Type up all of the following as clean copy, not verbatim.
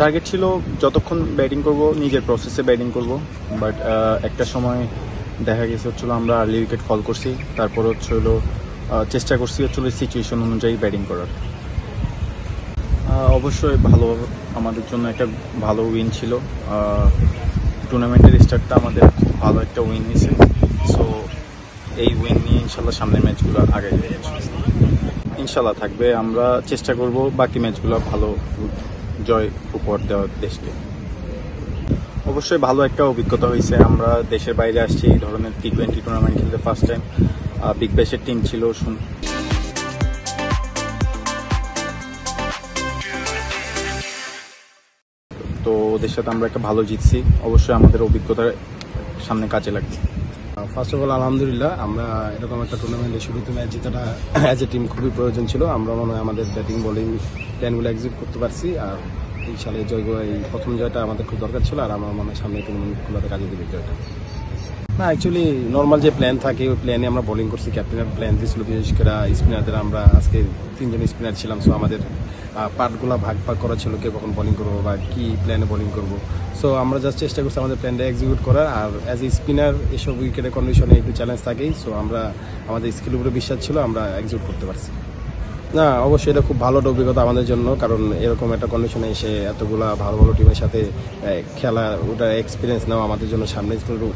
Target ছিল যতক্ষণ batting করব নিজের প্রসেসে ব্যাটিং করব, বাট একটা সময় দেখা গেছে আমরা আর্লি উইকেট ফল করছি। তারপর চেষ্টা করছি সিচুয়েশন অনুযায়ী ব্যাটিং করার। অবশ্যই ভালো, আমাদের জন্য একটা ভালো উইন ছিল। টুর্নামেন্টের স্টার্টটা আমাদের খুব ভালো একটা উইন হয়েছে। সো এই উইন নিয়ে ইনশাল্লাহ সামনের ম্যাচগুলো আগে ইনশাল্লাহ থাকবে। আমরা চেষ্টা করব বাকি ম্যাচগুলো ভালো জয় উপহার দেওয়ার দেশকে। অবশ্যই ভালো একটা অভিজ্ঞতা হয়েছে। আমরা দেশের বাইরে আসছি এই ধরনের T20 টুর্নামেন্ট খেলতে ফার্স্ট টাইম। বিগ ব্যাশের টিম ছিল, তো ওদের সাথে আমরা একটা ভালো জিতছি। অবশ্যই আমাদের অভিজ্ঞতার সামনে কাজে লাগবে। ফার্স্ট অফ অল আলহামদুলিল্লাহ, আমরা এরকম একটা টুর্নামেন্টের শুরুতে ম্যাচ জেতাটা অ্যাজ এ টিম খুবই প্রয়োজন ছিল। আমরা মনে হয় আমাদের ব্যাটিং বোলিং প্ল্যানগুলো এক্সিকিউট করতে পারছি, আর এই সালে এই প্রথম জয়টা আমাদের খুব দরকার ছিল, আর আমার মনে হয় সামনে টুর্নামেন্টগুলোতে কাজে দেবে জয়টা। না, অ্যাকচুয়ালি নর্মাল যে প্ল্যান থাকে ওই প্ল্যানে আমরা বোলিং করছি। ক্যাপ্টেনের প্ল্যান দিয়েছিল বিশেষ করে স্পিনারদের, আমরা আজকে 3 জন স্পিনার ছিলাম। সো আমাদের পার্টগুলো ভাগ করা ছিল, কে কখন বোলিং করবো বা কী প্ল্যানে বোলিং করবো। সো আমরা জাস্ট চেষ্টা করছি আমাদের প্ল্যানটা এক্সিকিউট করার। আর অ্যাজ এ স্পিনার এসব উইকেটের কন্ডিশনে একটু চ্যালেঞ্জ থাকেই। সো আমরা আমাদের স্কিল উপরে বিশ্বাস ছিল, আমরা এক্সিকিউট করতে পারছি। না, অবশ্যই এটা খুব ভালো একটা অভিজ্ঞতা আমাদের জন্য, কারণ এরকম একটা কন্ডিশনে এসে এতগুলা ভালো ভালো টিমের সাথে খেলা, ওটা এক্সপিরিয়েন্স নেওয়া আমাদের জন্য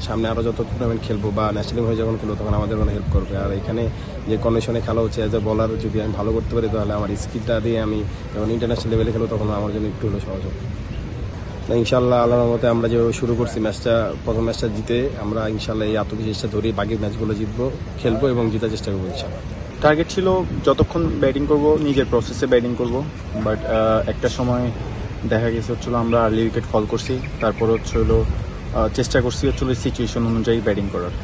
সামনে আরও যত টুর্নামেন্ট খেলবো বা ন্যাশনাল হয়ে যখন খেলবো তখন আমাদের মনে হেল্প করবে। আর এখানে যে কন্ডিশনে খেলা হচ্ছে অ্যাজ এ বলার, যদি আমি ভালো করতে পারি তাহলে আমার স্কিলটা দিয়ে আমি যখন ইন্টারন্যাশনাল লেভেলে খেলবো তখন আমার জন্য একটু হলেও সহজ হবে। ইনশাল্লাহ আল্লাহর মতে আমরা যে শুরু করছি প্রথম ম্যাচটা জিতে, আমরা ইনশাল্লাহ এই আত্মবিশ্বাসটা ধরে বাকি ম্যাচগুলো খেলবো এবং জিতার চেষ্টা করবো ইনশাল্লাহ। টার্গেট ছিল যতক্ষণ ব্যাটিং করব নিজের প্রসেসে ব্যাটিং করব, বাট একটা সময় দেখা গেছে আমরা আর্লি উইকেট ফল করছি। তারপর চেষ্টা করছি সিচুয়েশন অনুযায়ী ব্যাটিং করার।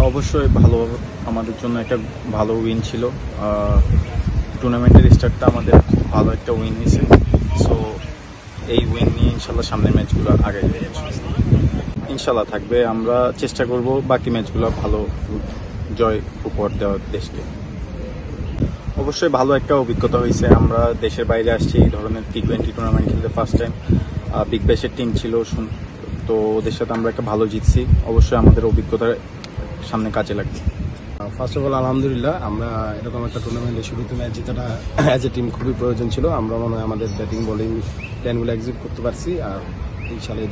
অবশ্যই ভালো, আমাদের জন্য একটা ভালো উইন ছিল। টুর্নামেন্টের স্টার্টটা আমাদের খুব ভালো একটা উইন হয়েছে। সো এই উইন নিয়ে ইনশাল্লাহ সামনের ম্যাচগুলো আগে ইনশাল্লাহ থাকবে। আমরা চেষ্টা করব বাকি ম্যাচগুলো ভালো জয় উপহার দেওয়ার দেশকে। অবশ্যই ভালো একটা অভিজ্ঞতা হয়েছে। আমরা দেশের বাইরে আসছি এই ধরনের T20 টুর্নামেন্ট খেলতে ফার্স্ট টাইম। বিগ ব্যাশের টিম ছিল, তো ওদের সাথে আমরা একটা ভালো জিতছি। অবশ্যই আমাদের অভিজ্ঞতার সামনে কাজে লাগবে। ফার্স্ট অফ অল আলহামদুলিল্লাহ, আমরা এরকম একটা টুর্নামেন্টের শুরুতে ম্যাচ জেতাটা অ্যাজ এ টিম খুবই প্রয়োজন ছিল। আমরা মনে হয় আমাদের ব্যাটিং বোলিং প্ল্যানগুলো এক্সিকিউট করতে পারছি, আর এই সালে এই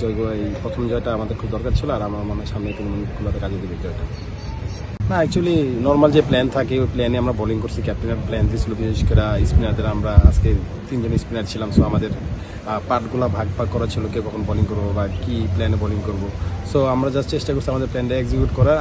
প্রথম জয়টা আমাদের খুব দরকার ছিল, আর আমার মনে হয় সামনে টুর্নামেন্টগুলোতে কাজে দেবে জয়টা। না, অ্যাকচুয়ালি নর্মাল যে প্ল্যান থাকে ওই প্ল্যানে আমরা বোলিং করছি। ক্যাপ্টেনের প্ল্যান দিয়েছিল বিশেষ করে স্পিনারদের, আমরা আজকে 3 জন স্পিনার ছিলাম। সো আমাদের পার্টগুলো ভাগ করা ছিল, কে কখন বোলিং করবো বা কী প্ল্যানে বোলিং করবো। সো আমরা জাস্ট চেষ্টা করছি আমাদের প্ল্যানটা এক্সিকিউট করার।